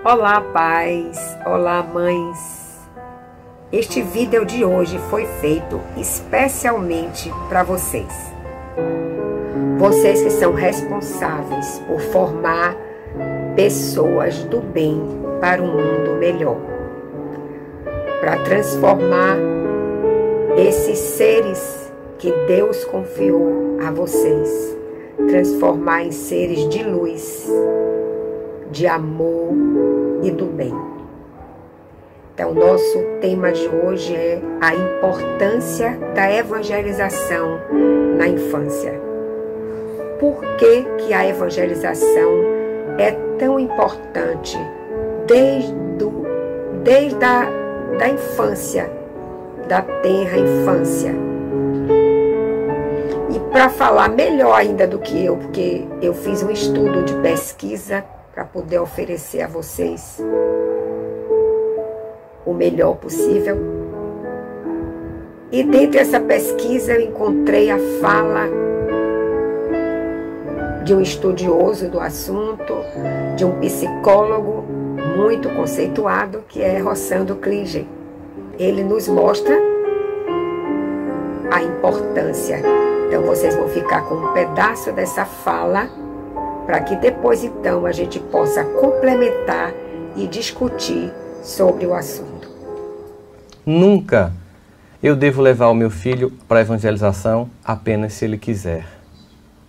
Olá, pais! Olá, mães! Este vídeo de hoje foi feito especialmente para vocês. Vocês que são responsáveis por formar pessoas do bem para um mundo melhor. Para transformar esses seres que Deus confiou a vocês. Transformar em seres de luz, de amor e do bem. Então, nosso tema de hoje é a importância da evangelização na infância. Por que que a evangelização é tão importante desde a infância, da tenra infância? E para falar melhor ainda do que eu, porque eu fiz um estudo de pesquisa para poder oferecer a vocês o melhor possível. E dentro dessa pesquisa eu encontrei a fala de um estudioso do assunto, de um psicólogo muito conceituado, que é Rossandro Klinger. Ele nos mostra a importância. Então vocês vão ficar com um pedaço dessa fala, para que depois então a gente possa complementar e discutir sobre o assunto. Nunca eu devo levar o meu filho para a evangelização apenas se ele quiser.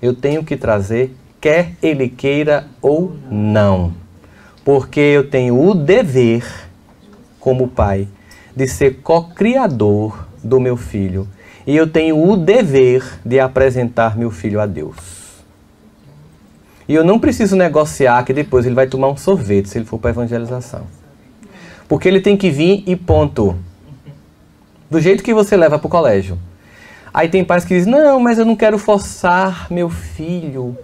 Eu tenho que trazer, quer ele queira ou não. Porque eu tenho o dever, como pai, de ser co-criador do meu filho. E eu tenho o dever de apresentar meu filho a Deus. E eu não preciso negociar que depois ele vai tomar um sorvete se ele for para a evangelização. Porque ele tem que vir e ponto. Do jeito que você leva para o colégio. Aí tem pais que dizem, não, mas eu não quero forçar meu filho.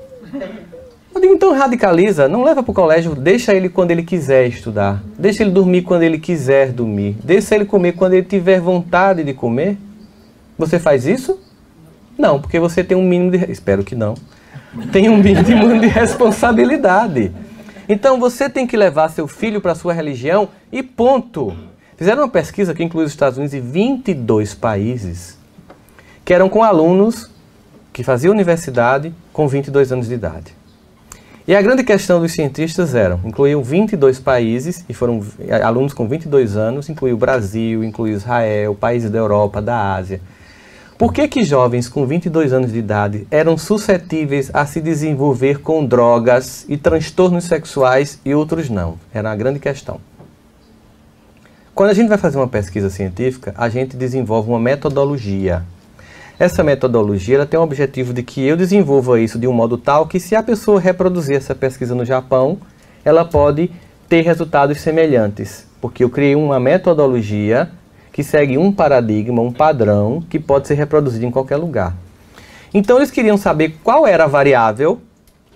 Eu digo, então radicaliza, não leva para o colégio, deixa ele quando ele quiser estudar. Deixa ele dormir quando ele quiser dormir. Deixa ele comer quando ele tiver vontade de comer. Você faz isso? Não, porque você tem um mínimo de... Espero que não. Tem um mínimo de responsabilidade. Então você tem que levar seu filho para a sua religião e ponto. Fizeram uma pesquisa que inclui os Estados Unidos e 22 países, que eram com alunos que faziam universidade com 22 anos de idade. E a grande questão dos cientistas incluíam 22 países, e foram alunos com 22 anos, incluiu o Brasil, incluiu Israel, países da Europa, da Ásia. Por que jovens com 22 anos de idade eram suscetíveis a se desenvolver com drogas e transtornos sexuais e outros não? Era uma grande questão. Quando a gente vai fazer uma pesquisa científica, a gente desenvolve uma metodologia. Essa metodologia ela tem o objetivo de que eu desenvolva isso de um modo tal que, se a pessoa reproduzir essa pesquisa no Japão, ela pode ter resultados semelhantes. Porque eu criei uma metodologia que segue um paradigma, um padrão, que pode ser reproduzido em qualquer lugar. Então eles queriam saber qual era a variável,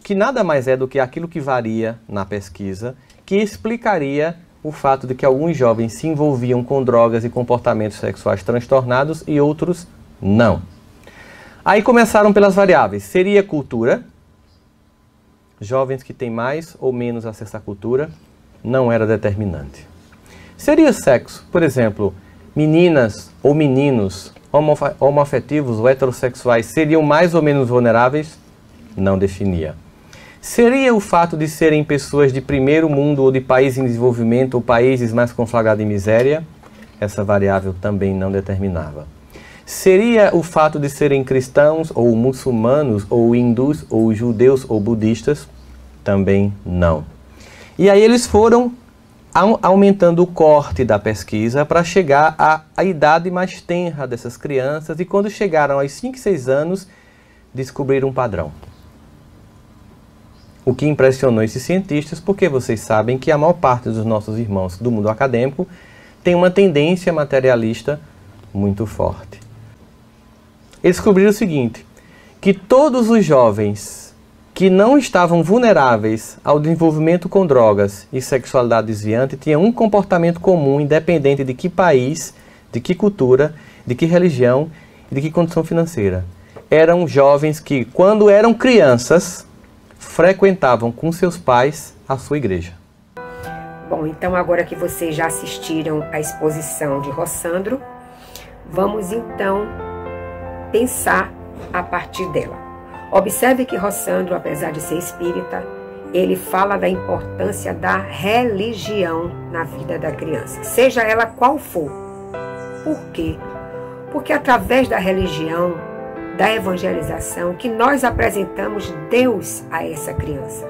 que nada mais é do que aquilo que varia na pesquisa, que explicaria o fato de que alguns jovens se envolviam com drogas e comportamentos sexuais transtornados e outros não. Aí começaram pelas variáveis. Seria cultura? Jovens que têm mais ou menos acesso à cultura? Não era determinante. Seria sexo? Por exemplo, meninas ou meninos homoafetivos ou heterossexuais seriam mais ou menos vulneráveis? Não definia. Seria o fato de serem pessoas de primeiro mundo ou de países em desenvolvimento ou países mais conflagrados em miséria? Essa variável também não determinava. Seria o fato de serem cristãos ou muçulmanos ou hindus ou judeus ou budistas? Também não. E aí eles foram aumentando o corte da pesquisa para chegar à idade mais tenra dessas crianças, e quando chegaram aos 5, 6 anos, descobriram um padrão. O que impressionou esses cientistas, porque vocês sabem que a maior parte dos nossos irmãos do mundo acadêmico tem uma tendência materialista muito forte. Eles descobriram o seguinte, que todos os jovens que não estavam vulneráveis ao desenvolvimento com drogas e sexualidade desviante tinham um comportamento comum, independente de que país, de que cultura, de que religião e de que condição financeira. Eram jovens que, quando eram crianças, frequentavam com seus pais a sua igreja. Bom, então agora que vocês já assistiram à exposição de Rossandro, vamos então pensar a partir dela. Observe que Rossandro, apesar de ser espírita, ele fala da importância da religião na vida da criança, seja ela qual for. Por quê? Porque através da religião, da evangelização, que nós apresentamos Deus a essa criança.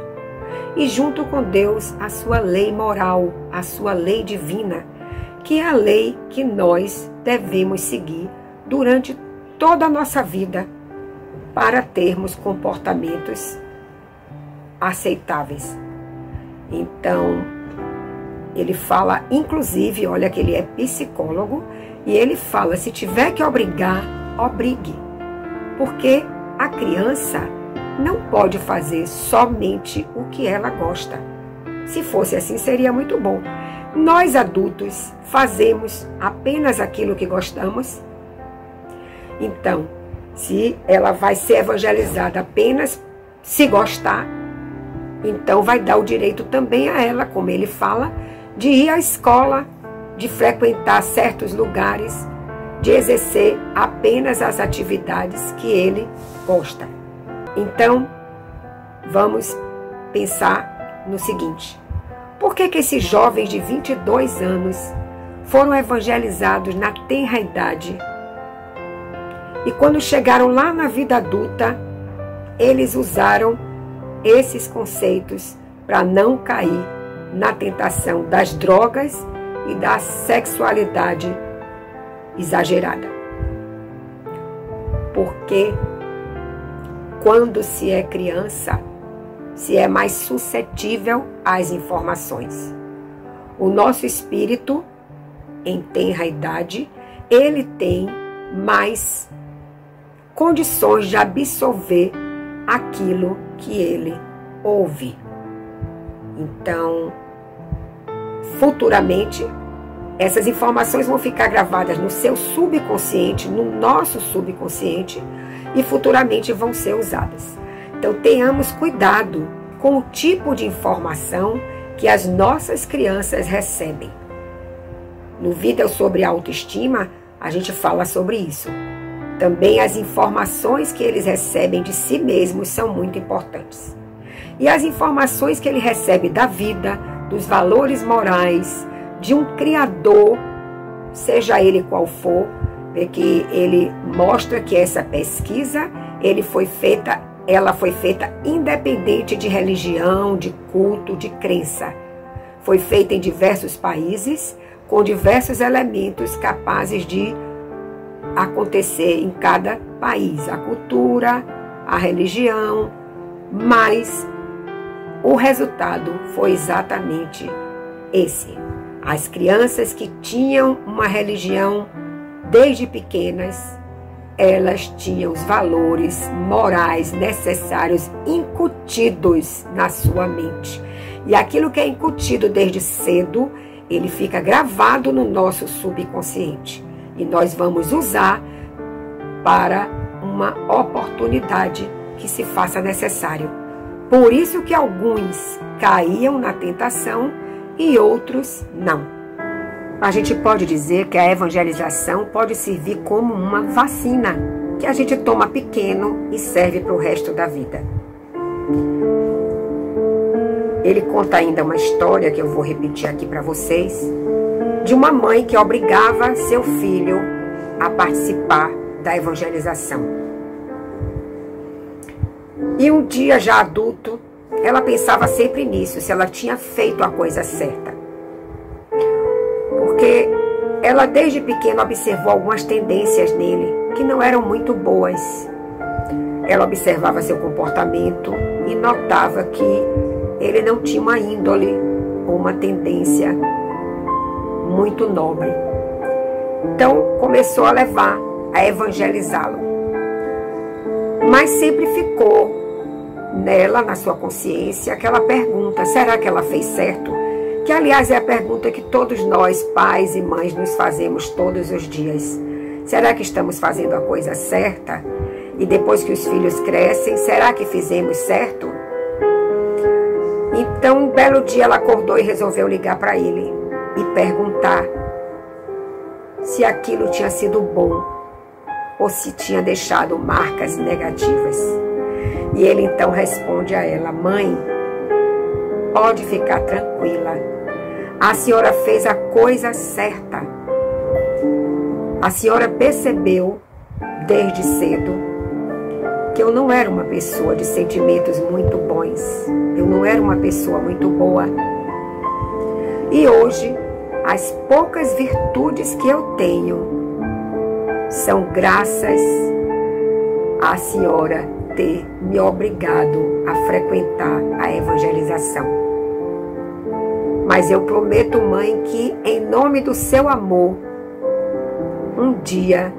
E junto com Deus, a sua lei moral, a sua lei divina, que é a lei que nós devemos seguir durante toda a nossa vida para termos comportamentos aceitáveis. Então, ele fala, inclusive, olha que ele é psicólogo, e ele fala, se tiver que obrigar, obrigue. Porque a criança não pode fazer somente o que ela gosta. Se fosse assim, seria muito bom. Nós adultos fazemos apenas aquilo que gostamos. Então, se ela vai ser evangelizada apenas se gostar, então vai dar o direito também a ela, como ele fala, de ir à escola, de frequentar certos lugares, de exercer apenas as atividades que ele gosta. Então, vamos pensar no seguinte: por que esses jovens de 22 anos foram evangelizados na tenra idade e quando chegaram lá na vida adulta, eles usaram esses conceitos para não cair na tentação das drogas e da sexualidade exagerada? Porque quando se é criança, se é mais suscetível às informações. O nosso espírito, em tenra idade, ele tem mais condições de absorver aquilo que ele ouve. Então, futuramente, essas informações vão ficar gravadas no seu subconsciente, no nosso subconsciente, e futuramente vão ser usadas. Então, tenhamos cuidado com o tipo de informação que as nossas crianças recebem. No Vida sobre Autoestima, a gente fala sobre isso. Também as informações que eles recebem de si mesmos são muito importantes. E as informações que ele recebe da vida, dos valores morais, de um Criador, seja ele qual for, que ele mostra que essa pesquisa ela foi feita independente de religião, de culto, de crença. Foi feita em diversos países, com diversos elementos capazes de acontecer em cada país. A cultura, a religião, mas o resultado foi exatamente esse. As crianças que tinham uma religião desde pequenas, elas tinham os valores morais necessários incutidos na sua mente. E aquilo que é incutido desde cedo, ele fica gravado no nosso subconsciente. E nós vamos usar para uma oportunidade que se faça necessário. Por isso que alguns caíam na tentação e outros não. A gente pode dizer que a evangelização pode servir como uma vacina, que a gente toma pequeno e serve para o resto da vida. Ele conta ainda uma história que eu vou repetir aqui para vocês, de uma mãe que obrigava seu filho a participar da evangelização. E um dia, já adulto, ela pensava sempre nisso, se ela tinha feito a coisa certa. Porque ela desde pequena observou algumas tendências nele que não eram muito boas. Ela observava seu comportamento e notava que ele não tinha uma índole ou uma tendência muito nobre. Então começou a levar, a evangelizá-lo. Mas sempre ficou nela, na sua consciência, aquela pergunta: será que ela fez certo? Que, aliás, é a pergunta que todos nós, pais e mães, nos fazemos todos os dias. Será que estamos fazendo a coisa certa? E depois que os filhos crescem, será que fizemos certo? Então, um belo dia ela acordou e resolveu ligar para ele e perguntar se aquilo tinha sido bom ou se tinha deixado marcas negativas. E ele então responde a ela: mãe, pode ficar tranquila, a senhora fez a coisa certa. A senhora percebeu desde cedo que eu não era uma pessoa de sentimentos muito bons, eu não era uma pessoa muito boa. E hoje, as poucas virtudes que eu tenho são graças à senhora ter me obrigado a frequentar a evangelização. Mas eu prometo, mãe, que em nome do seu amor, um dia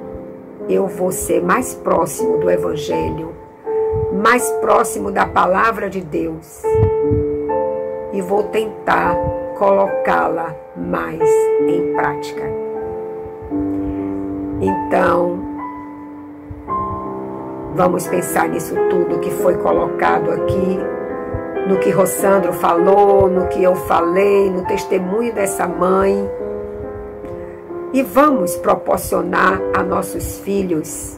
eu vou ser mais próximo do Evangelho, mais próximo da Palavra de Deus e vou tentar colocá-la mais em prática. Então, vamos pensar nisso tudo que foi colocado aqui, no que Rossandro falou, no que eu falei, no testemunho dessa mãe. E vamos proporcionar a nossos filhos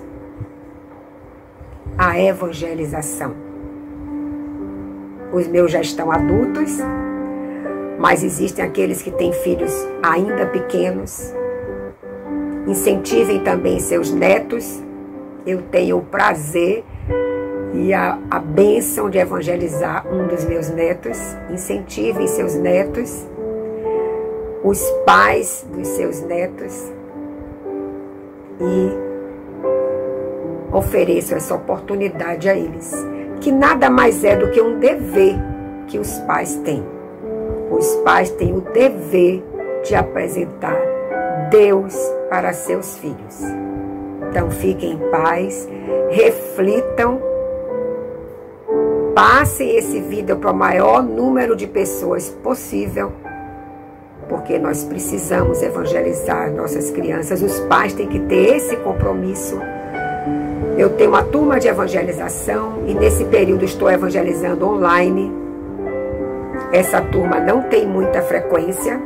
a evangelização. Os meus já estão adultos, mas existem aqueles que têm filhos ainda pequenos. Incentivem também seus netos. Eu tenho o prazer e a bênção de evangelizar um dos meus netos. Incentivem seus netos, os pais dos seus netos, e ofereço essa oportunidade a eles, que nada mais é do que um dever que os pais têm. Os pais têm o dever de apresentar Deus para seus filhos. Então fiquem em paz, reflitam, passem esse vídeo para o maior número de pessoas possível, porque nós precisamos evangelizar nossas crianças. Os pais têm que ter esse compromisso. Eu tenho uma turma de evangelização e nesse período estou evangelizando online. Essa turma não tem muita frequência,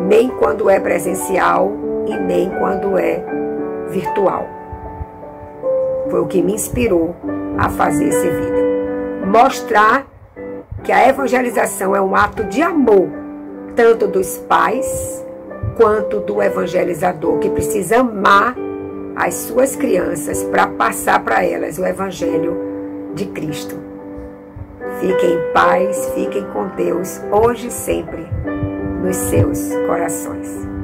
nem quando é presencial e nem quando é virtual. Foi o que me inspirou a fazer esse vídeo. Mostrar que a evangelização é um ato de amor, tanto dos pais quanto do evangelizador, que precisa amar as suas crianças para passar para elas o evangelho de Cristo. Fiquem em paz, fiquem com Deus, hoje e sempre, nos seus corações.